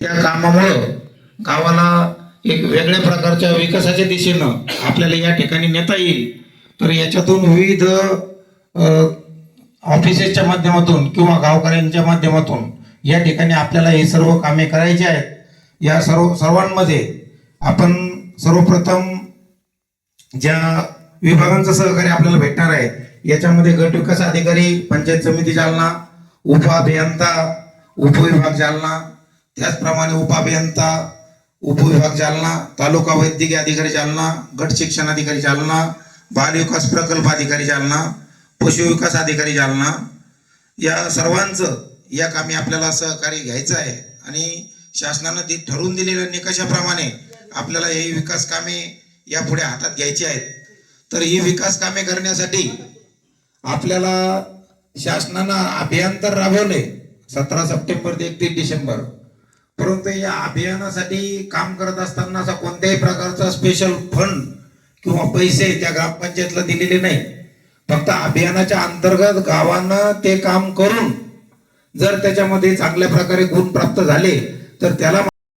त्या कामामुळं गावाला एक वेगळ्या प्रकारच्या विकासाच्या दिशेनं आपल्याला या ठिकाणी नेता येईल। तर याच्यातून विविध ऑफिसेसच्या माध्यमातून किंवा गावकऱ्यांच्या माध्यमातून या ठिकाणी आपल्याला हे सर्व कामे करायची आहेत। या सर्वांमध्ये आपण सर्वप्रथम ज्या विभागांचं सहकार्य आपल्याला भेटणार आहे याच्यामध्ये गट विकास अधिकारी, पंचायत समिती जालना, उप अभियंता, उपविभाग जालना, त्याचप्रमाणे उपाभियंता, उपविभाग जालना, तालुका वैद्यकीय अधिकारी जालना, गट शिक्षण अधिकारी जालना, बाल विकास प्रकल्प अधिकारी जालना, पशु विकास अधिकारी जालना, या सर्वांचं या कामी आपल्याला सहकार्य घ्यायचं आहे आणि शासनाने ठरवून दिलेल्या निकषाप्रमाणे आपल्याला ही विकास कामे यापुढे हातात घ्यायची आहेत। तर ही विकास कामे करण्यासाठी आपल्याला शासनाने अभियान तर राबवले 17 सप्टेंबर ते 31 डिसेंबर, परंतु या अभियानासाठी काम करत असताना असा कोणत्याही प्रकारचा स्पेशल फंड किंवा पैसे त्या ग्रामपंचायतला दिलेले नाही। फक्त अभियानाच्या अंतर्गत गावानं ते काम करून जर त्याच्यामध्ये चांगल्या प्रकारे गुण प्राप्त झाले तर त्याला